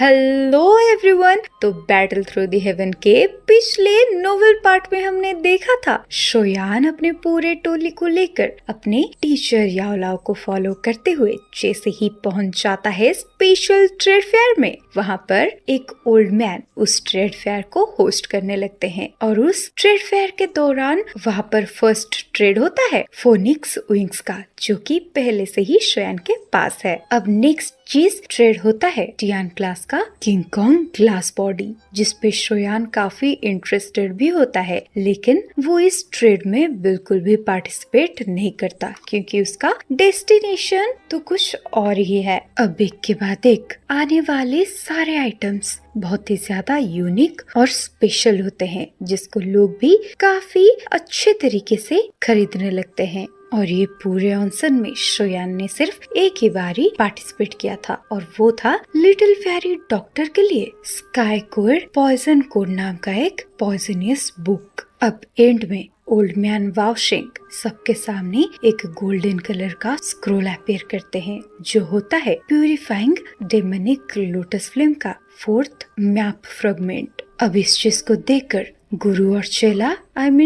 Hello everyone. तो battle through the haven के पिछले नोवेल पार्ट में हमने देखा था शोयान अपने पूरे टोली को लेकर अपने टीचर याओलाओ को फॉलो करते हुए जैसे ही पहुंच जाता है स्पेशल ट्रेड फेयर में, वहां पर एक ओल्ड मैन उस ट्रेड फेयर को होस्ट करने लगते हैं और उस ट्रेड फेयर के दौरान वहां पर फर्स्ट ट्रेड होता है फोनिक्स विंग्स का, जो कि पहले से ही शोयान के पास है। अब नेक्स्ट चीज ट्रेड होता है टियान क्लास का किंग कॉन्ग ग्लास बॉडी, जिसपे शोयान काफी इंटरेस्टेड भी होता है, लेकिन वो इस ट्रेड में बिल्कुल भी पार्टिसिपेट नहीं करता क्योंकि उसका डेस्टिनेशन तो कुछ और ही है। अब एक के बाद एक आने वाले सारे आइटम्स बहुत ही ज्यादा यूनिक और स्पेशल होते हैं, जिसको लोग भी काफी अच्छे तरीके से खरीदने लगते हैं। और ये पूरे ऑनसन में शोयान ने सिर्फ एक ही बारी पार्टिसिपेट किया था और वो था लिटिल फेरी डॉक्टर के लिए स्काई कोड पॉइजन कोड नाम का एक पॉइजनियस बुक। अब एंड में ओल्ड मैन वाओशिंग सबके सामने एक गोल्डन कलर का स्क्रोल अपीयर करते हैं, जो होता है प्यूरिफाइंग डेमोनिक लोटस फ्लेम का 4th मैप फ्रेगमेंट। अब इस चीज को देखकर गुरु और चेला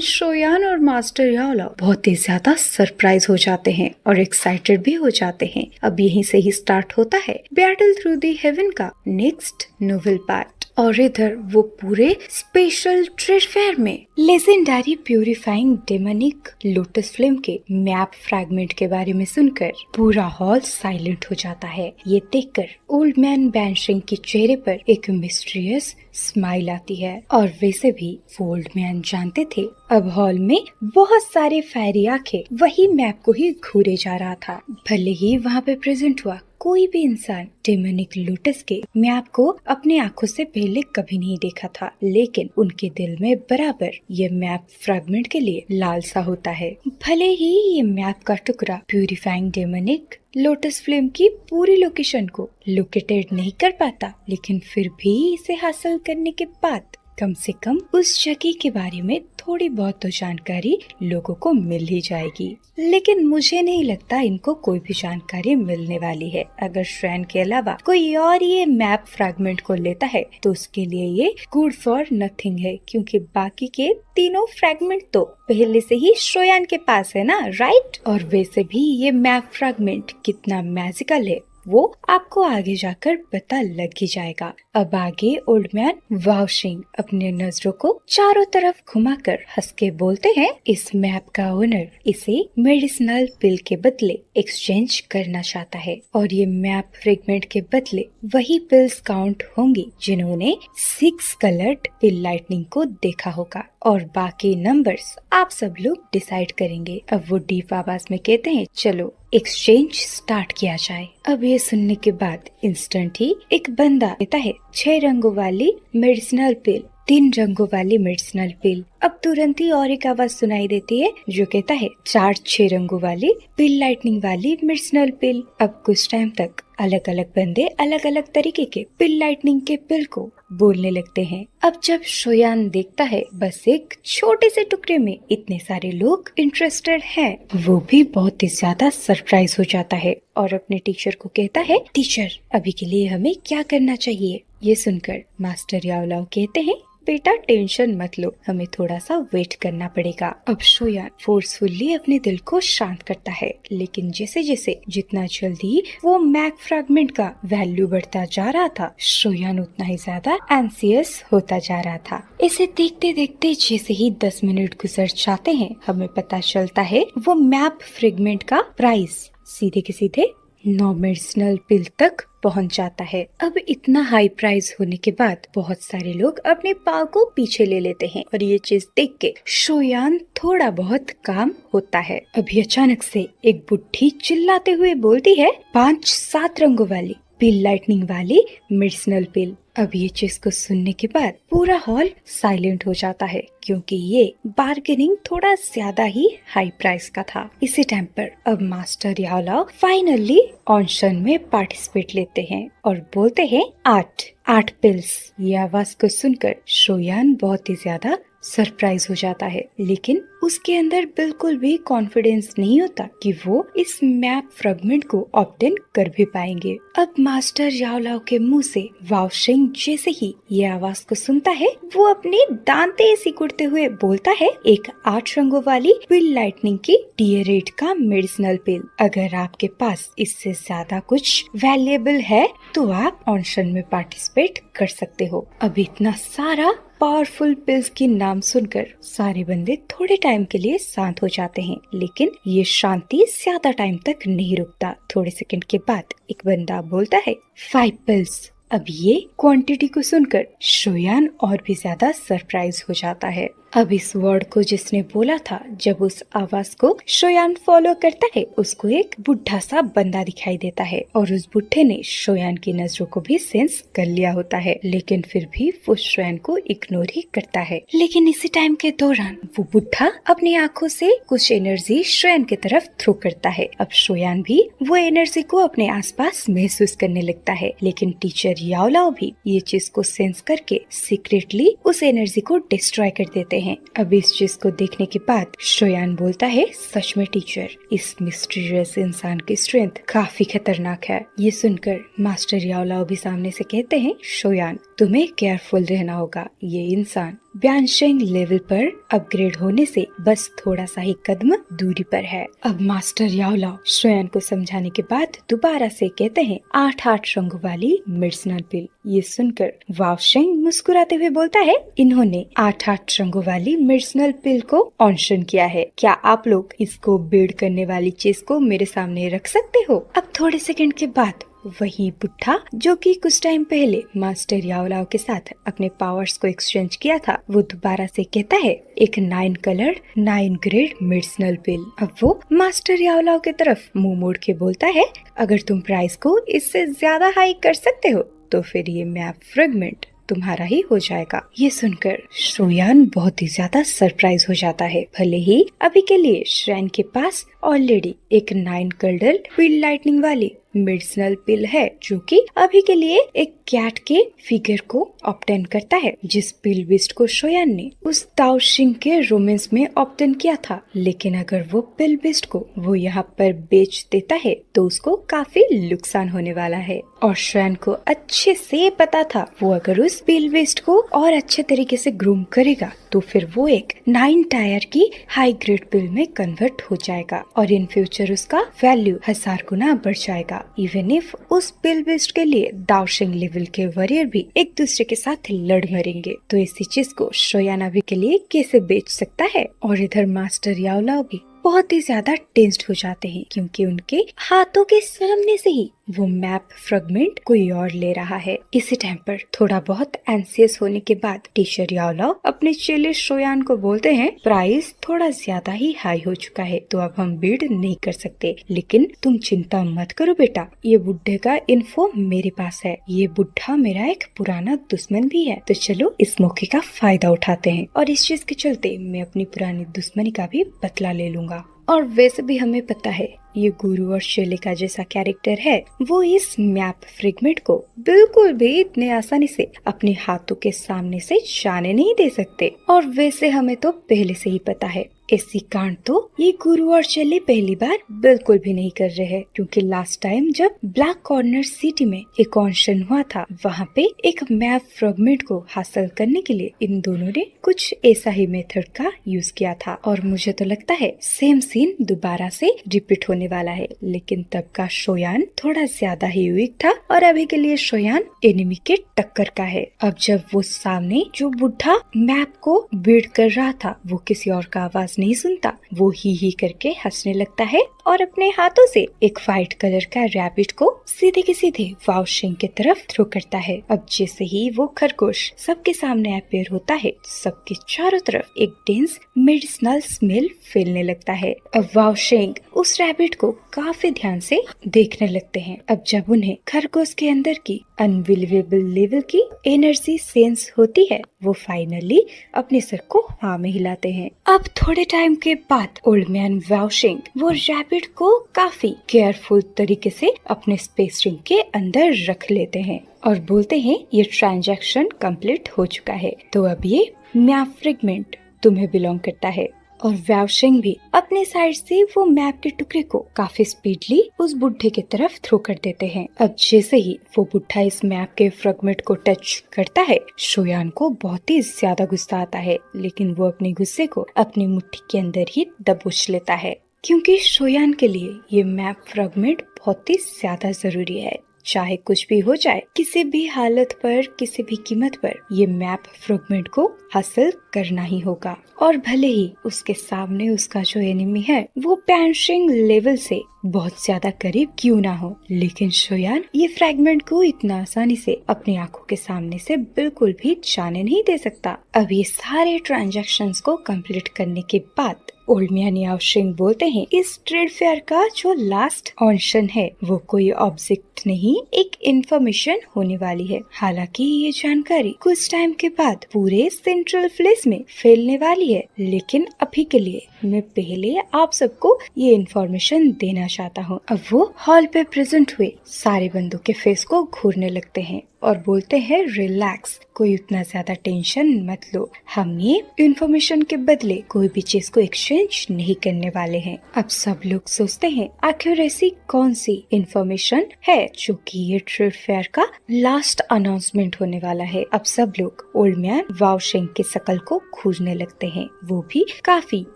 शोयान और मास्टर याओलाओ बहुत ही ज्यादा सरप्राइज हो जाते हैं और एक्साइटेड भी हो जाते हैं। अब यहीं से ही स्टार्ट होता है बैटल थ्रू द हेवन का नेक्स्ट नोवेल पार्ट। और इधर वो पूरे स्पेशल ट्रेड फेयर में legendary purifying demonic lotus flame के मैप फ्रैगमेंट के बारे में सुनकर पूरा हॉल साइलेंट हो जाता है। ये देखकर ओल्ड मैन बैंशिंग के चेहरे पर एक मिस्टीरियस स्माइल आती है और वैसे भी ओल्ड मैन जानते थे अब हॉल में बहुत सारे फायरी आंखें वही मैप को ही घूरे जा रहा था। भले ही वहाँ पे प्रेजेंट हुआ कोई भी इंसान डेमोनिक लोटस के मैप को अपने आंखों से पहले कभी नहीं देखा था, लेकिन उनके दिल में बराबर ये मैप फ्रैगमेंट के लिए लालसा होता है। भले ही ये मैप का टुकड़ा प्यूरिफाइंग डेमोनिक लोटस फ्लेम की पूरी लोकेशन को लोकेटेड नहीं कर पाता, लेकिन फिर भी इसे हासिल करने के बाद कम से कम उस जगह के बारे में थोड़ी बहुत तो जानकारी लोगों को मिल ही जाएगी। लेकिन मुझे नहीं लगता इनको कोई भी जानकारी मिलने वाली है। अगर श्रैन के अलावा कोई और ये मैप फ्रैगमेंट को लेता है तो उसके लिए ये गुड फॉर नथिंग है, क्योंकि बाकी के तीनों फ्रैगमेंट तो पहले से ही शोयान के पास है ना, राइट। और वैसे भी ये मैप फ्रैगमेंट कितना मैजिकल है वो आपको आगे जाकर पता लग ही जाएगा। अब आगे ओल्ड मैन वाओशिंग अपने नजरों को चारों तरफ घुमाकर हंस के बोलते हैं, इस मैप का ओनर इसे मेडिसिनल पिल के बदले एक्सचेंज करना चाहता है और ये मैप फ्रेगमेंट के बदले वही पिल्स काउंट होंगी जिन्होंने 6 कलर्ड पिल लाइटनिंग को देखा होगा, और बाकी नंबर्स आप सब लोग डिसाइड करेंगे। अब वो डीप आवाज में कहते हैं, चलो एक्सचेंज स्टार्ट किया जाए। अब ये सुनने के बाद इंस्टेंट ही एक बंदा देता है 6 रंगों वाली मेडिसिनल पिल, 3 रंगों वाली मेडिसिनल पिल। अब तुरंत ही और एक आवाज सुनाई देती है जो कहता है 4-6 रंगों वाली पिल लाइटनिंग वाली मेडिसिनल पिल। अब कुछ टाइम तक अलग अलग बंदे अलग अलग तरीके के पिल लाइटनिंग के पिल को बोलने लगते हैं। अब जब शोयान देखता है बस एक छोटे से टुकड़े में इतने सारे लोग इंटरेस्टेड हैं, वो भी बहुत ही ज्यादा सरप्राइज हो जाता है और अपने टीचर को कहता है, टीचर अभी के लिए हमें क्या करना चाहिए। ये सुनकर मास्टर याओलाओ कहते हैं, बेटा टेंशन मत लो, हमें थोड़ा सा वेट करना पड़ेगा। अब शोयान फोर्सफुली अपने दिल को शांत करता है, लेकिन जैसे जैसे जितना जल्दी वो मैप फ्रैगमेंट का वैल्यू बढ़ता जा रहा था, शोयान उतना ही ज्यादा एंसियस होता जा रहा था। इसे देखते देखते जैसे ही 10 मिनट गुजर जाते हैं, हमें पता चलता है वो मैप फ्रैगमेंट का प्राइस सीधे के सीधे 9 मेडिसिनल पिल तक पहुंच जाता है। अब इतना हाई प्राइस होने के बाद बहुत सारे लोग अपने पाव को पीछे ले लेते हैं और ये चीज देख के शोयान थोड़ा बहुत काम होता है। अभी अचानक से एक बुढ़ी चिल्लाते हुए बोलती है, 5-7 रंगों वाली पिल लाइटनिंग वाली मेडिसिनल पिल। अब ये चीज को सुनने के बाद पूरा हॉल साइलेंट हो जाता है, क्योंकि ये बार्गेनिंग थोड़ा ज्यादा ही हाई प्राइस का था। इसी टाइम पर अब मास्टर याओलाओ फाइनली ऑडिशन में पार्टिसिपेट लेते हैं और बोलते हैं 8 पिल्स। ये आवाज को सुनकर शोयान बहुत ही ज्यादा सरप्राइज हो जाता है, लेकिन उसके अंदर बिल्कुल भी कॉन्फिडेंस नहीं होता कि वो इस मैप फ्रेगमेंट को ऑब्टेन कर भी पाएंगे। अब मास्टर याओलाओ के मुंह से वाओशिंग जैसे ही ये आवाज को सुनता है, वो अपने दांते सिकुड़ते हुए बोलता है, एक 8 रंगों वाली पिल लाइटनिंग की टीयरेट का मेडिसिनल पिल। अगर आपके पास इससे ज्यादा कुछ वैल्यूएबल है तो आप ऑडिशन में पार्टिसिपेट कर सकते हो। अब इतना सारा पावरफुल पिल्स की नाम सुनकर सारे बंदे थोड़े टाइम के लिए शांत हो जाते हैं, लेकिन ये शांति ज्यादा टाइम तक नहीं रुकता। थोड़े सेकंड के बाद एक बंदा बोलता है, 5 पिल्स। अब ये क्वांटिटी को सुनकर शोयान और भी ज्यादा सरप्राइज हो जाता है। अब इस वर्ड को जिसने बोला था, जब उस आवाज को शोयान फॉलो करता है, उसको एक बुढ़ा सा बंदा दिखाई देता है और उस बुढ़े ने शोयान की नजरों को भी सेंस कर लिया होता है, लेकिन फिर भी वो शोयान को इग्नोर ही करता है। लेकिन इसी टाइम के दौरान वो बुढ़ा अपनी आंखों से कुछ एनर्जी शोयान की तरफ थ्रो करता है। अब शोयान भी वो एनर्जी को अपने आसपास महसूस करने लगता है, लेकिन टीचर याओलाओ भी ये चीज को सेंस करके सीक्रेटली उस एनर्जी को डिस्ट्रॉय कर देते हैं। अब इस चीज को देखने के बाद शोयान बोलता है, सच में टीचर, इस मिस्टीरियस इंसान की स्ट्रेंथ काफी खतरनाक है। ये सुनकर मास्टर याओलाओ भी सामने से कहते हैं, शोयान तुम्हें केयरफुल रहना होगा, ये इंसान ब्यानशेंग लेवल पर अपग्रेड होने से बस थोड़ा सा ही कदम दूरी पर है। अब मास्टर याओलाओ शोयान को समझाने के बाद दोबारा से कहते हैं, 8 रंगों वाली मेडिसिनल पिल। ये सुनकर वाओशिंग मुस्कुराते हुए बोलता है, इन्होंने 8 रंगों वाली मेडिसिनल पिल को ऑडिशन किया है, क्या आप लोग इसको बिल्ड करने वाली चीज को मेरे सामने रख सकते हो? अब थोड़े सेकंड के बाद वही बुढ़ा जो कि कुछ टाइम पहले मास्टर याओलाओ के साथ अपने पावर्स को एक्सचेंज किया था, वो दोबारा से कहता है, एक 9 कलर्ड 9 ग्रेड मेडिसिनल पिल। अब वो मास्टर याओलाओ की तरफ मुंह मोड़ के बोलता है, अगर तुम प्राइस को इससे ज्यादा हाई कर सकते हो तो फिर ये मैप फ्रेगमेंट तुम्हारा ही हो जाएगा। ये सुनकर शोयान बहुत ही ज्यादा सरप्राइज हो जाता है। भले ही अभी के लिए श्रेन के पास ऑलरेडी एक 9 कलर्ड पिल लाइटनिंग वाली मेडिसिनल पिल है, जो कि अभी के लिए एक कैट के फिगर को ऑब्टेन करता है, जिस पिल बिस्ट को शोयान ने उस ताओशिंग के रोमांस में ऑब्टेन किया था। लेकिन अगर वो पिल बिस्ट को वो यहाँ पर बेच देता है तो उसको काफी नुकसान होने वाला है, और शोयान को अच्छे से पता था वो अगर उस पिल बिस्ट को और अच्छे तरीके से ग्रूम करेगा तो फिर वो एक 9 टायर की हाई ग्रेड पिल में कन्वर्ट हो जाएगा और इन फ्यूचर उसका वैल्यू 1000 गुना बढ़ जाएगा। इवन इफ उस पिल बिस्ट के लिए दाओशिंग लेवल के वॉरियर भी एक दूसरे के साथ लड़ मरेंगे, तो इसी चीज को शोयान अभी के लिए कैसे बेच सकता है? और इधर मास्टर याओलाओ भी बहुत ही ज्यादा टेंस्ड हो जाते हैं, क्योंकि उनके हाथों के सामने से ही वो मैप फ्रेगमेंट कोई और ले रहा है। इसी टाइम पर थोड़ा बहुत एंसियस होने के बाद टीचर याओलाओ अपने चेले शोयान को बोलते हैं, प्राइस थोड़ा ज्यादा ही हाई हो चुका है तो अब हम बिड नहीं कर सकते, लेकिन तुम चिंता मत करो बेटा, ये बुढ़े का इन्फो मेरे पास है। ये बुढ़ा मेरा एक पुराना दुश्मन भी है, तो चलो इस मौके का फायदा उठाते हैं और इस चीज के चलते मैं अपनी पुरानी दुश्मनी का भी बदला ले लूंगा। और वैसे भी हमें पता है ये गुरु और शेले का जैसा कैरेक्टर है, वो इस मैप फ्रेगमेंट को बिल्कुल भी इतने आसानी से अपने हाथों के सामने से जाने नहीं दे सकते। और वैसे हमें तो पहले से ही पता है ऐसी कांड तो ये गुरु और शेले पहली बार बिल्कुल भी नहीं कर रहे हैं, क्योंकि लास्ट टाइम जब ब्लैक कॉर्नर सिटी में एक ऑडिशन हुआ था, वहाँ पे एक मैप फ्रेगमेंट को हासिल करने के लिए इन दोनों ने कुछ ऐसा ही मेथड का यूज किया था, और मुझे तो लगता है सेम सीन दोबारा से रिपीट होने वाला है। लेकिन तब का शोयान थोड़ा ज्यादा ही वीक था और अभी के लिए शोयान एनिमी के टक्कर का है। अब जब वो सामने जो बुढ़ा मैप को बिल्ड कर रहा था वो किसी और का आवाज नहीं सुनता, वो ही करके हंसने लगता है और अपने हाथों से एक व्हाइट कलर का रैबिट को सीधे के सीधे वाओशिंग की तरफ थ्रो करता है। अब जैसे ही वो खरगोश सबके सामने अपीयर होता है, सबके चारों तरफ एक डेंस मेडिसिनल स्मेल फैलने लगता है। अब वाओशिंग उस रैबिट को काफी ध्यान से देखने लगते हैं। अब जब उन्हें खरगोश के अंदर की अनबिलीवेबल लेवल की एनर्जी सेंस होती है, वो फाइनली अपने सर को हाँ में हिलाते हैं। अब थोड़े टाइम के बाद ओल्ड मैन वाओशिंग वो रैबिट लिक्विड को काफी केयरफुल तरीके से अपने स्पेस रिंग के अंदर रख लेते हैं और बोलते हैं ये ट्रांजैक्शन कंप्लीट हो चुका है, तो अब ये मैप फ्रेगमेंट तुम्हें बिलोंग करता है। और व्यावशिंग भी अपने साइड से वो मैप के टुकड़े को काफी स्पीडली उस बुढ़े की तरफ थ्रो कर देते हैं। अब जैसे ही वो बुढ़ा इस मैप के फ्रेगमेंट को टच करता है, शोयान को बहुत ही ज्यादा गुस्सा आता है, लेकिन वो अपने गुस्से को अपनी मुट्ठी के अंदर ही दबोच लेता है, क्योंकि शोयान के लिए ये मैप फ्रेगमेंट बहुत ही ज्यादा जरूरी है। चाहे कुछ भी हो जाए, किसी भी हालत पर, किसी भी कीमत पर ये मैप फ्रेगमेंट को हासिल करना ही होगा। और भले ही उसके सामने उसका जो एनिमी है वो पैंशिंग लेवल से बहुत ज्यादा करीब क्यों ना हो, लेकिन शोयान ये फ्रैगमेंट को इतना आसानी से अपनी आंखों के सामने से बिल्कुल भी जाने नहीं दे सकता। अब ये सारे ट्रांजैक्शंस को कंप्लीट करने के बाद ओल्ड मियां याओशिंग बोलते हैं इस ट्रेड फेयर का जो लास्ट ऑप्शन है वो कोई ऑब्जेक्ट नहीं, एक इंफॉर्मेशन होने वाली है। हालांकि ये जानकारी कुछ टाइम के बाद पूरे सेंट्रल प्लेस में फैलने वाली है, लेकिन अभी के लिए मैं पहले आप सबको ये इंफॉर्मेशन देना चाहता हूँ। अब वो हॉल पे प्रेजेंट हुए सारे बंदों के फेस को घूरने लगते हैं और बोलते हैं रिलैक्स, कोई उतना ज्यादा टेंशन मत लो, हम ये इंफॉर्मेशन के बदले कोई भी चीज को एक्सचेंज नहीं करने वाले हैं। अब सब लोग सोचते हैं आखिर ऐसी कौन सी इंफॉर्मेशन है जो कि ये ट्रेड फेयर का लास्ट अनाउंसमेंट होने वाला है। अब सब लोग ओल्ड मैन वाओशिंग के शकल को खोजने लगते हैं, वो भी काफी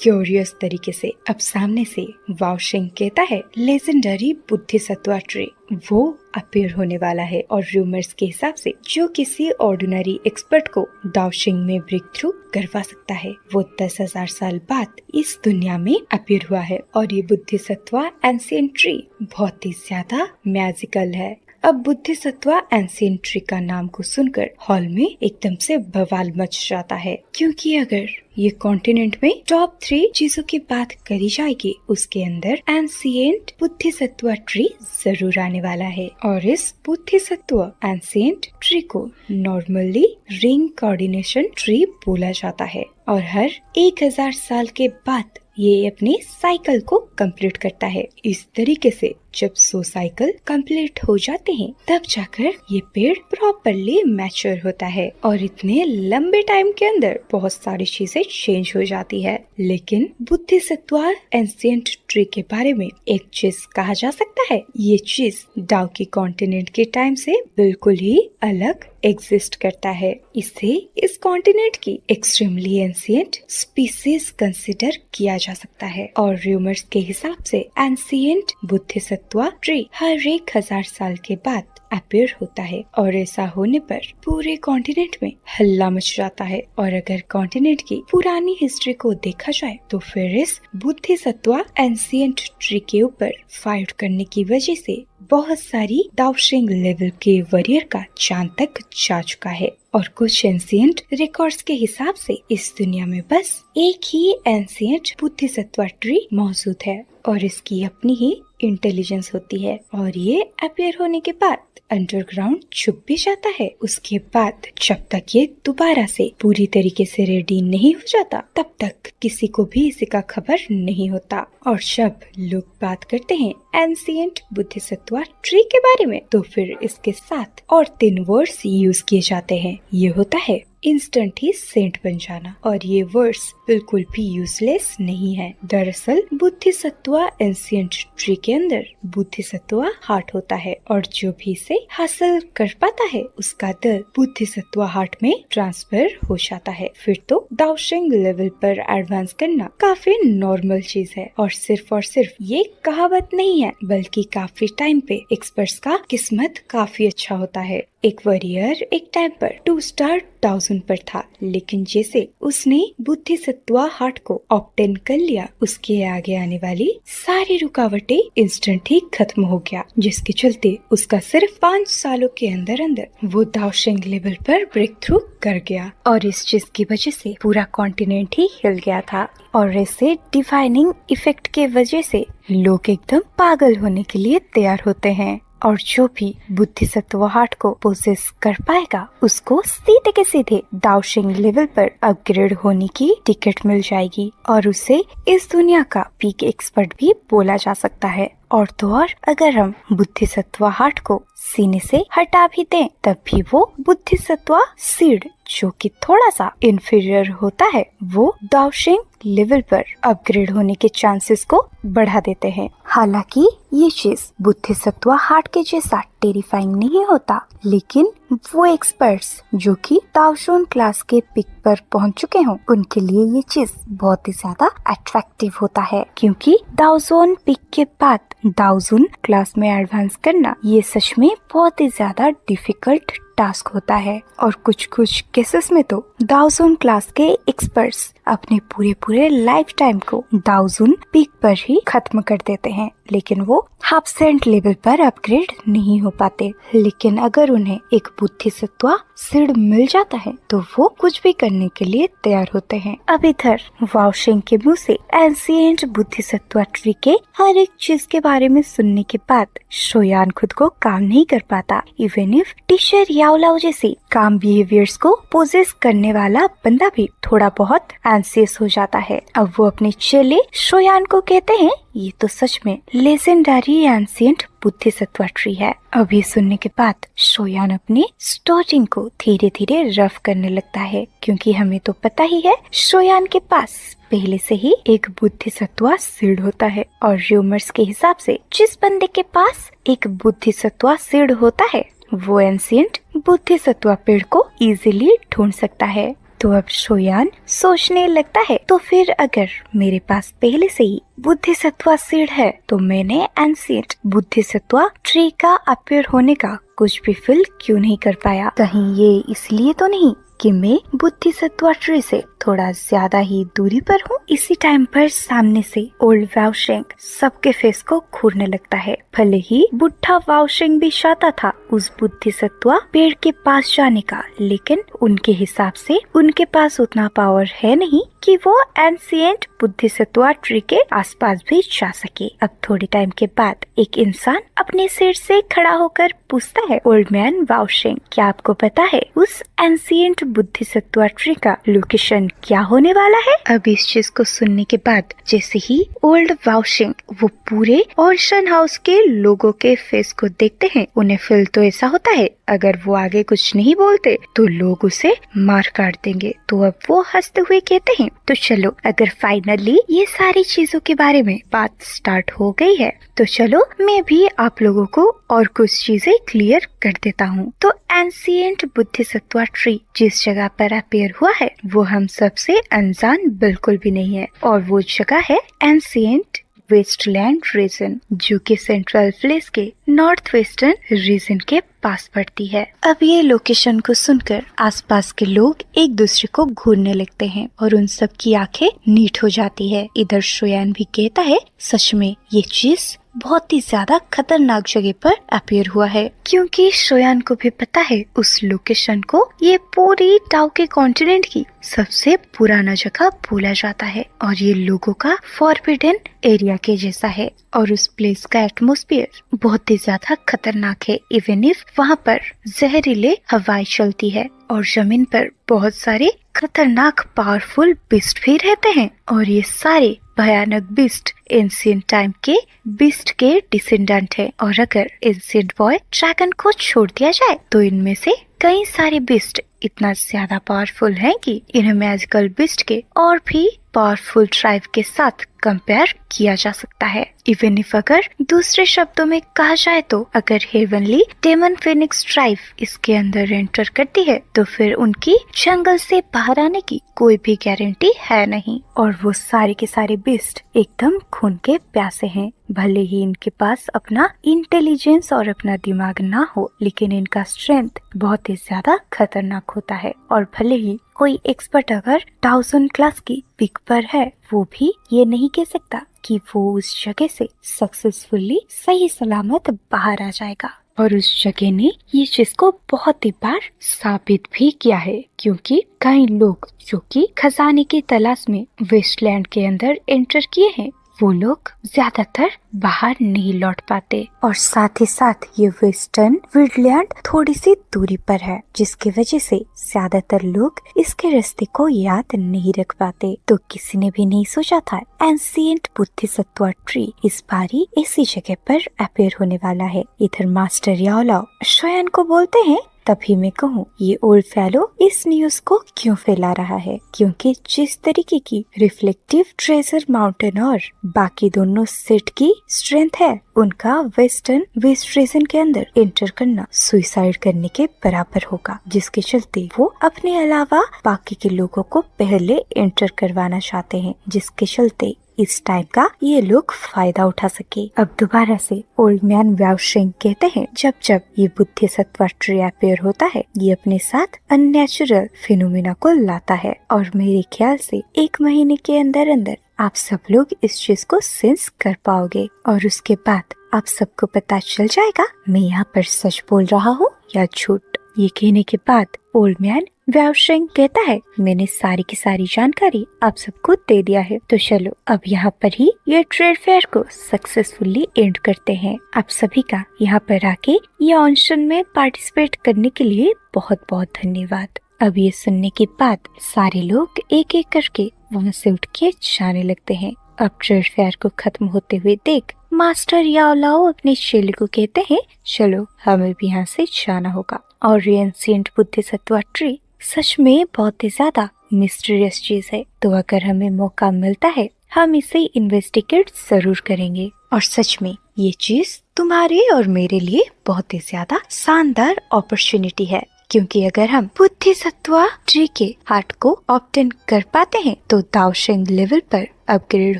क्यूरियस तरीके से। अब सामने से वाओशिंग कहता है लेजेंडरी बुद्धिसत्व ट्री वो अपीयर होने वाला है और रूमर्स के हिसाब से जो किसी ऑर्डिनरी एक्सपर्ट को दाओशिंग में ब्रेक थ्रू करवा सकता है, वो 10,000 साल बाद इस दुनिया में अपीयर हुआ है। और ये बुद्धिसत्व एंशिएंट ट्री बहुत ही ज्यादा मैजिकल है। अब बुद्धिसत्व एंशिएंट ट्री का नाम को सुनकर हॉल में एकदम से बवाल मच जाता है, क्योंकि अगर ये कॉन्टिनेंट में टॉप 3 चीजों की बात करी जाएगी उसके अंदर एंशिएंट बुद्धिसत्व ट्री जरूर आने वाला है। और इस बुद्धिसत्व एंशिएंट ट्री को नॉर्मली रिंग कोऑर्डिनेशन ट्री बोला जाता है और हर 1000 साल के बाद ये अपने साइकिल को कंप्लीट करता है। इस तरीके से जब 100 साइकिल कंप्लीट हो जाते हैं तब जाकर ये पेड़ प्रॉपरली मैच्योर होता है और इतने लंबे टाइम के अंदर बहुत सारी चीजें चेंज हो जाती है। लेकिन बुद्धिसत्व एंशिएंट ट्री के बारे में एक चीज कहा जा सकता है, ये चीज डाउकी कॉन्टिनेंट के टाइम से बिल्कुल ही अलग एग्जिस्ट करता है। इसे इस कॉन्टिनेंट की एक्सट्रीमली एंशिएंट स्पीसीज कंसिडर किया जा सकता है और रूमर्स के हिसाब से एंशिएंट बुद्धिसत्व ट्री हर 1000 साल के बाद अपीयर होता है और ऐसा होने पर पूरे कॉन्टिनेंट में हल्ला मच जाता है। और अगर कॉन्टिनेंट की पुरानी हिस्ट्री को देखा जाए तो फिर इस बुद्धिसत्व एंशिएंट ट्री के ऊपर फाइट करने की वजह से बहुत सारी दाओशिंग लेवल के वॉरियर का जान तक जा चुका है। और कुछ एंशिएंट रिकॉर्ड्स के हिसाब से इस दुनिया में बस एक ही एंशिएंट बुद्धिसत्व ट्री मौजूद है और इसकी अपनी ही इंटेलिजेंस होती है और ये अपीयर होने के बाद अंडरग्राउंड छुप भी जाता है। उसके बाद जब तक ये दोबारा से पूरी तरीके से रेडी नहीं हो जाता तब तक किसी को भी इसी का खबर नहीं होता। और जब लोग बात करते हैं एंशिएंट बुद्धिसत्व ट्री के बारे में तो फिर इसके साथ और 3 वर्ड्स यूज किए जाते हैं। ये होता है इंस्टेंट ही सेंट बन जाना और ये वर्ड्स बिल्कुल भी यूजलेस नहीं है। दरअसल बुद्धिसत्व एंशिएंट ट्री के अंदर बुद्धिसत्व हार्ट होता है और जो भी इसे हासिल कर पाता है उसका दिल बुद्धिसत्व हार्ट में ट्रांसफर हो जाता है। फिर तो दाओशिंग लेवल पर एडवांस करना काफी नॉर्मल चीज है और सिर्फ ये कहावत नहीं है बल्कि काफी टाइम पे एक्सपर्ट्स का किस्मत काफी अच्छा होता है। एक वॉरियर एक टाइम पर 2 स्टार 1000 पर था, लेकिन जैसे उसने बुद्धिसत्व हार्ट को ऑब्टेन कर लिया उसके आगे आने वाली सारी रुकावटें इंस्टेंट ही खत्म हो गया, जिसके चलते उसका सिर्फ 5 सालों के अंदर वो दाओशिंग लेवल पर ब्रेक थ्रू कर गया और इस चीज की वजह से पूरा कॉन्टिनेंट ही हिल गया था। और ऐसे डिफाइनिंग इफेक्ट के वजह से लोग एकदम पागल होने के लिए तैयार होते हैं। और जो भी बुद्धिसत्व हार्ट को पोसेस कर पाएगा उसको सीधे के सीधे दाओशिंग लेवल पर अपग्रेड होने की टिकट मिल जाएगी और उसे इस दुनिया का पीक एक्सपर्ट भी बोला जा सकता है। और तो और अगर हम बुद्धिसत्व हार्ट को सीने से हटा भी दें तब भी वो बुद्धिसत्व सीड जो कि थोड़ा सा इंफीरियर होता है वो दाओशिंग लेवल पर अपग्रेड होने के चांसेस को बढ़ा देते हैं। हालांकि ये चीज बुद्धिसत्व हार्ट के जैसा टेरिफाइंग नहीं होता, लेकिन वो एक्सपर्ट्स जो कि दाओजोन क्लास के पिक पर पहुंच चुके हों उनके लिए ये चीज बहुत ही ज्यादा अट्रैक्टिव होता है, क्योंकि दाओजोन पिक के बाद दाओजोन क्लास में एडवांस करना ये सच में बहुत ही ज्यादा डिफिकल्ट टास्क होता है। और कुछ केसेस में तो दाओजोन क्लास के एक्सपर्ट्स अपने पूरे लाइफ टाइम को दाओजोन पीक पर ही खत्म कर देते हैं, लेकिन वो हाफ सेंट लेवल पर अपग्रेड नहीं हो पाते। लेकिन अगर उन्हें एक बुद्धिसत्व सीड मिल जाता है तो वो कुछ भी करने के लिए तैयार होते हैं। अब इधर वाओशिंग के मुंह से एंशिएंट बुद्धिसत्व ट्री के हर एक चीज के बारे में सुनने के बाद शोयान खुद को काम नहीं कर पाता। इवन इफ टीचर याओलाओ जैसे काम बिहेवियर्स को पोजेस करने वाला बंदा भी थोड़ा बहुत एंशियस हो जाता है। अब वो अपने चेले शोयान को कहते हैं ये तो सच में लेजेंडरी एंशिएंट बुद्धिसत्व ट्री है। अब ये सुनने के बाद शोयान अपने स्टोरिंग को धीरे धीरे रफ करने लगता है, क्योंकि हमें तो पता ही है शोयान के पास पहले से ही एक बुद्धिसत्व सीड होता है और रूमर्स के हिसाब से जिस बंदे के पास एक बुद्धिसत्व सीड होता है वो एंशिएंट बुद्धिसत्व पेड़ को इजीली ढूंढ सकता है। तो अब शोयान सोचने लगता है तो फिर अगर मेरे पास पहले से ही बुद्धिसत्व सीड है तो मैंने एंशिएंट बुद्धिसत्व ट्री का अपीयर होने का कुछ भी फील क्यों नहीं कर पाया। कहीं ये इसलिए तो नहीं कि मैं बुद्धिसत्व ट्री से थोड़ा ज्यादा ही दूरी पर हूँ। इसी टाइम पर सामने से ओल्ड वाओशिंग सबके फेस को घूरने लगता है। भले ही बुढ़ा वाओशिंग भी चाहता था उस बुद्धिसत्व पेड़ के पास जाने का, लेकिन उनके हिसाब से उनके पास उतना पावर है नहीं कि वो एंशिएंट बुद्धिसत्व ट्री के आसपास भी जा सके। अब थोड़े टाइम के बाद एक इंसान अपने सिर से खड़ा होकर पूछता है, ओल्ड मैन वाओशिंग, क्या आपको पता है उस एंशिएंट बुद्धिसत्व ट्री का लोकेशन क्या होने वाला है? अब इस चीज को सुनने के बाद जैसे ही ओल्ड वाओशिंग वो पूरे ऑर्शन हाउस के लोगों के फेस को देखते हैं, उन्हें फील तो ऐसा होता है अगर वो आगे कुछ नहीं बोलते तो लोग उसे मार काट देंगे। तो अब वो हंसते हुए कहते हैं, तो चलो अगर फाइनली ये सारी चीजों के बारे में बात स्टार्ट हो गई है तो चलो मैं भी आप लोगों को और कुछ चीजें क्लियर कर देता हूँ। तो एंशिएंट बुद्धिसत्व ट्री जिस जगह पर अपीयर हुआ है वो हम सबसे अनजान बिल्कुल भी नहीं है, और वो जगह है एंशिएंट वेस्टलैंड रीजन, जो कि सेंट्रल प्लेस के नॉर्थ वेस्टर्न रीजन के पास पड़ती है। अब ये लोकेशन को सुनकर आसपास के लोग एक दूसरे को घूरने लगते हैं और उन सब की आंखें नीट हो जाती है। इधर शोयान भी कहता है सच में ये चीज बहुत ही ज्यादा खतरनाक जगह पर अपीयर हुआ है, क्योंकि शोयान को भी पता है उस लोकेशन को ये पूरी टाओ के कॉन्टिनेंट की सबसे पुराना जगह बोला जाता है और ये लोगों का फॉरबिडन एरिया के जैसा है और उस प्लेस का एटमॉस्फेयर बहुत ही ज्यादा खतरनाक है। इवन इफ वहाँ पर जहरीले हवाएं चलती है और जमीन पर बहुत सारे खतरनाक पावरफुल बीस्ट भी रहते हैं और ये सारे भयानक बीस्ट एंशिएंट टाइम के बीस्ट के डिसेंडेंट है। और अगर एंशिएंट बॉय ड्रैगन को छोड़ दिया जाए तो इनमें से कई सारे बीस्ट इतना ज्यादा पावरफुल हैं कि इन्हें मैजिकल बीस्ट के और भी पावरफुल ट्राइब के साथ कंपेयर किया जा सकता है। इवन इफ अगर दूसरे शब्दों में कहा जाए तो अगर हेवनली डेमन फिनिक्स ट्राइब इसके अंदर एंटर करती है तो फिर उनकी जंगल से बाहर आने की कोई भी गारंटी है नहीं, और वो सारे के सारे बीस्ट एकदम खून के प्यासे हैं। भले ही इनके पास अपना इंटेलिजेंस और अपना दिमाग ना हो, लेकिन इनका स्ट्रेंथ बहुत ही ज्यादा खतरनाक होता है। और भले ही कोई एक्सपर्ट अगर 1000 क्लास की पिक पर है, वो भी ये नहीं कह सकता कि वो उस जगह से सक्सेसफुली सही सलामत बाहर आ जाएगा। और उस जगह ने ये चीज को बहुत ही बार साबित भी किया है, क्योंकि कई लोग जो कि खजाने की तलाश में वेस्टलैंड के अंदर एंटर किए हैं वो लोग ज्यादातर बाहर नहीं लौट पाते और साथ ही साथ ये वेस्टर्न विडलैंड थोड़ी सी दूरी पर है, जिसकी वजह से ज्यादातर लोग इसके रास्ते को याद नहीं रख पाते। तो किसी ने भी नहीं सोचा था एंशिएंट बोधिसत्व ट्री इस बारी इसी जगह पर अपेयर होने वाला है। इधर मास्टर याओलाओ शोयान को बोलते हैं, तभी मैं कहूँ ये ओल्ड फेलो इस न्यूज को क्यों फैला रहा है, क्योंकि जिस तरीके की रिफ्लेक्टिव ट्रेजर माउंटेन और बाकी दोनों सेट की स्ट्रेंथ है, उनका वेस्टर्न वेस्ट रीजन के अंदर एंटर करना सुइसाइड करने के बराबर होगा, जिसके चलते वो अपने अलावा बाकी के लोगों को पहले एंटर करवाना चाहते हैं, जिसके चलते इस टाइम का ये लोग फायदा उठा सके। अब दोबारा से ओल्ड मैन व्याओशेंग कहते हैं, जब जब ये बोधिसत्व ट्री अपेयर होता है, ये अपने साथ अननेचुरल फिनोमिना को लाता है और मेरे ख्याल से 1 महीने के अंदर अंदर आप सब लोग इस चीज को सेंस कर पाओगे और उसके बाद आप सबको पता चल जाएगा मैं यहाँ पर सच बोल रहा हूँ या झूठ। ये कहने के बाद ओल्ड मैन व्याओशेंग कहता है, मैंने सारी की सारी जानकारी आप सबको दे दिया है, तो चलो अब यहाँ पर ही ये ट्रेड फेयर को सक्सेसफुली एंड करते हैं। आप सभी का यहाँ पर आके ये ऑनशन में पार्टिसिपेट करने के लिए बहुत बहुत धन्यवाद। अब ये सुनने के बाद सारे लोग एक एक करके वहाँ से उठ के जाने लगते हैं। अब ट्रेड फेयर को खत्म होते हुए देख मास्टर याओलाओ अपने चेले को कहते हैं, चलो हमें भी यहाँ से जाना होगा। और एंशिएंट बोधिसत्व ट्री सच में बहुत ही ज्यादा मिस्टीरियस चीज है, तो अगर हमें मौका मिलता है हम इसे इन्वेस्टिगेट जरूर करेंगे। और सच में ये चीज तुम्हारे और मेरे लिए बहुत ही ज्यादा शानदार अपॉर्चुनिटी है, क्योंकि अगर हम बोधिसत्व ट्री के हार्ट को ऑब्टेन कर पाते हैं तो दाओशेंग लेवल पर अपग्रेड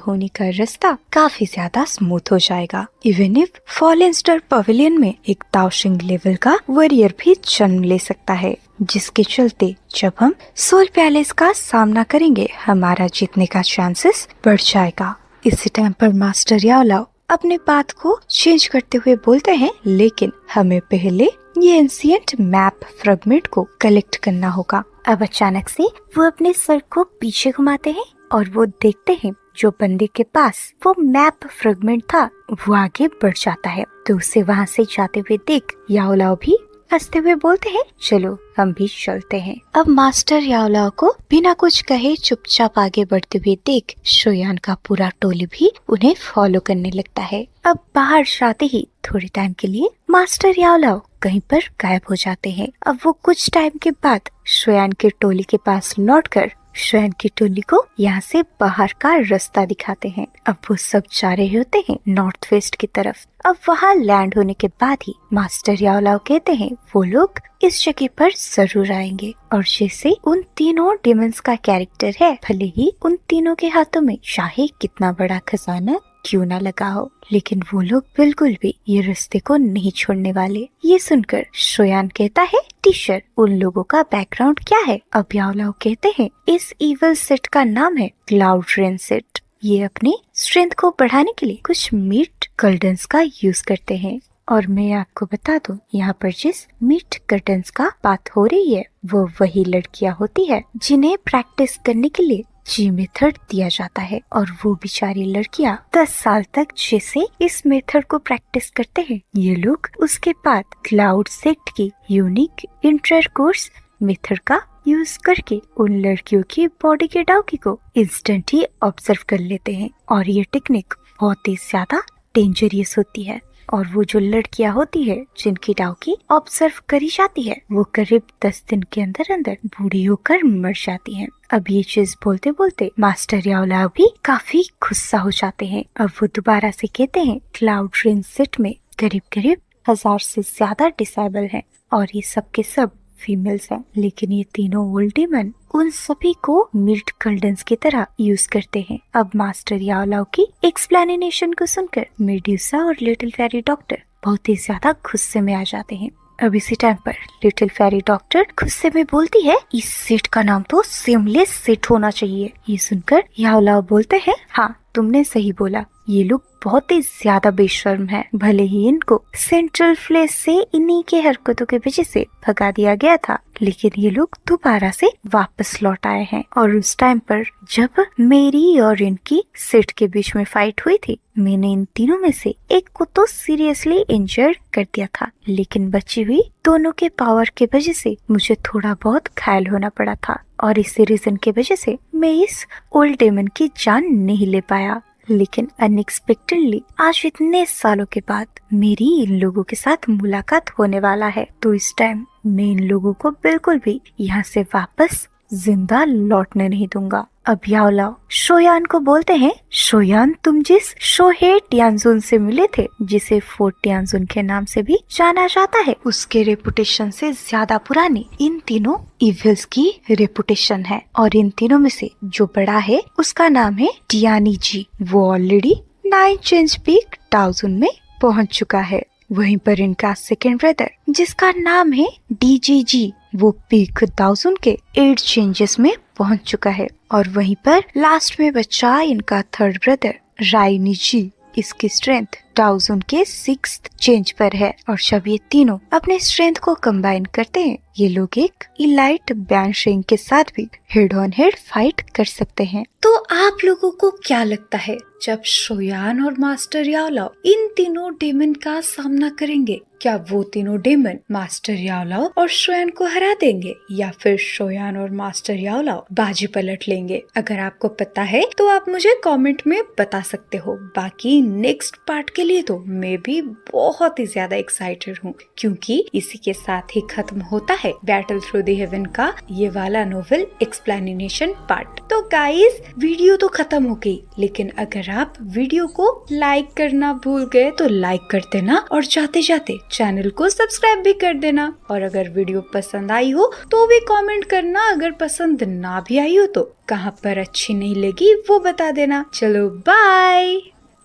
होने का रास्ता काफी ज्यादा स्मूथ हो जाएगा। Even if fallen star pavilion में एक दाओशेंग लेवल का वॉरियर भी जन्म ले सकता है, जिसके चलते जब हम सोल पैलेस का सामना करेंगे हमारा जीतने का चांसेस बढ़ जाएगा। इसी टाइम पर मास्टर याओलाओ अपने बात को चेंज करते हुए बोलते हैं, लेकिन हमें पहले ये एंशिएंट मैप फ्रेगमेंट को कलेक्ट करना होगा। अब अचानक से वो अपने सर को पीछे घुमाते हैं और वो देखते हैं जो बंदे के पास वो मैप फ्रेगमेंट था वो आगे बढ़ जाता है, तो उसे वहाँ से जाते हुए देख याओलाओ भी हंसते हुए बोलते हैं, चलो हम भी चलते हैं। अब मास्टर याओलाओ को बिना कुछ कहे चुपचाप आगे बढ़ते हुए देख शोयान का पूरा टोली भी उन्हें फॉलो करने लगता है। अब बाहर जाते ही थोड़े टाइम के लिए मास्टर याओलाओ कहीं पर गायब हो जाते हैं। अब वो कुछ टाइम के बाद शोयान के टोली के पास लौटकर शोयान की टोली को यहाँ से बाहर का रास्ता दिखाते हैं। अब वो सब जा रहे होते हैं नॉर्थ वेस्ट की तरफ। अब वहाँ लैंड होने के बाद ही मास्टर याओलाओ कहते हैं वो लोग इस जगह पर जरूर आएंगे, और जैसे उन तीनों डिमंस का कैरेक्टर है, भले ही उन तीनों के हाथों में चाहे कितना बड़ा खजाना क्यों ना लगा हो, लेकिन वो लोग बिल्कुल भी ये रास्ते को नहीं छोड़ने वाले। ये सुनकर शोयान कहता है, टीचर उन लोगों का बैकग्राउंड क्या है? अब याओलाओ कहते हैं इस इविल सेट का नाम है क्लाउड रेन सेट। ये अपने स्ट्रेंथ को बढ़ाने के लिए कुछ मीट कर्टन्स का यूज करते हैं। और मैं आपको बता दूं, यहाँ पर जिस मीट कर्टन्स का बात हो रही है वो वही लड़कियाँ होती है जिन्हें प्रैक्टिस करने के लिए जी मेथड दिया जाता है, और वो बेचारी लड़कियाँ 10 साल तक जैसे इस मेथड को प्रैक्टिस करते हैं, ये लोग उसके बाद क्लाउड सेट की यूनिक इंटरकोर्स मेथड का यूज करके उन लड़कियों की बॉडी के डाउकी को इंस्टेंट ही ऑब्जर्व कर लेते हैं। और ये टेक्निक बहुत ही ज्यादा डेंजरियस होती है, और वो जो लड़कियां होती है जिनकी डाउकी ऑब्जर्व करी जाती है वो करीब 10 दिन के अंदर अंदर बूढ़ी होकर मर जाती हैं। अब ये चीज बोलते बोलते मास्टर याओलाओ भी काफी गुस्सा हो जाते हैं। अब वो दोबारा से कहते हैं क्लाउड रेन सेट में करीब करीब 1000 से ज्यादा डिसेबल हैं, और ये सब के सब फीमेल्स हैं, लेकिन ये तीनों ओल्ड डीमन उन सभी को मिल्ट कर्टन्स की तरह यूज करते हैं। अब मास्टर याओलाओ की एक्सप्लेनेशन को सुनकर मेडुसा और लिटिल फेरी डॉक्टर बहुत ही ज्यादा गुस्से में आ जाते हैं। अब इसी टाइम पर लिटिल फेरी डॉक्टर गुस्से में बोलती है, इस सेट का नाम तो सिमलेस सेट होना चाहिए। ये सुनकर याओलाओ बोलते हैं, हाँ तुमने सही बोला, ये लोग बहुत ही ज्यादा बेशर्म है। भले ही इनको सेंट्रल फ्लेस से इन्हीं के हरकतों की वजह से भगा दिया गया था, लेकिन ये लोग दोबारा से वापस लौट आए हैं। और उस टाइम पर जब मेरी और इनकी सिड के बीच में फाइट हुई थी, मैंने इन तीनों में से एक को तो सीरियसली इंजर्ड कर दिया था, लेकिन बची हुई दोनों के पावर के वजह से मुझे थोड़ा बहुत घायल होना पड़ा था, और इसी रीजन की वजह से मैं इस ओल्ड डेमन की जान नहीं ले पाया। लेकिन अनएक्सपेक्टेडली आज इतने सालों के बाद मेरी इन लोगों के साथ मुलाकात होने वाला है, तो इस टाइम मैं इन लोगों को बिल्कुल भी यहाँ से वापस जिंदा लौटने नहीं दूंगा। अब याओलाओ शोयान को बोलते हैं, शोयान तुम जिस शोहे टियानजुन से मिले थे, जिसे फोर्ट टियानजुन के नाम से भी जाना जाता है, उसके रेपुटेशन से ज्यादा पुरानी इन तीनों इविल्स की रेपुटेशन है। और इन तीनों में से जो बड़ा है उसका नाम है टियानी जी। वो ऑलरेडी 9 चेंज पीक टाउजुन में पहुँच चुका है। वहीं पर इनका सेकेंड ब्रदर जिसका नाम है डीजीजी, वो पीक टाउजुन के 8 चेंजेस में पहुंच चुका है। और वहीं पर लास्ट में बचा इनका थर्ड ब्रदर राइनिजी, इसकी स्ट्रेंथ टाउजुन के 6th चेंज पर है। और जब ये तीनों अपने स्ट्रेंथ को कंबाइन करते हैं, ये लोग एक इलाइट बैंशिंग के साथ भी हेड ऑन हेड फाइट कर सकते हैं। तो आप लोगों को क्या लगता है, जब शोयान और मास्टर याओलाओ इन तीनों डेमन का सामना करेंगे, क्या वो तीनों डेमन मास्टर याओलाओ और शोयान को हरा देंगे, या फिर शोयान और मास्टर याओलाओ बाजी पलट लेंगे? अगर आपको पता है तो आप मुझे कमेंट में बता सकते हो। बाकी नेक्स्ट पार्ट के लिए तो मैं भी बहुत ही ज्यादा एक्साइटेड हूँ, क्योंकि इसी के साथ ही खत्म होता है बैटल थ्रू द हेवन का ये वाला नोवेल एक्सप्लेनेशन पार्ट। तो गाइस वीडियो तो खत्म हो गई, लेकिन अगर आप वीडियो को लाइक करना भूल गए तो लाइक कर देना, और जाते जाते चैनल को सब्सक्राइब भी कर देना। और अगर वीडियो पसंद आई हो तो भी कमेंट करना, अगर पसंद ना भी आई हो तो कहाँ पर अच्छी नहीं लगी वो बता देना। चलो बाय।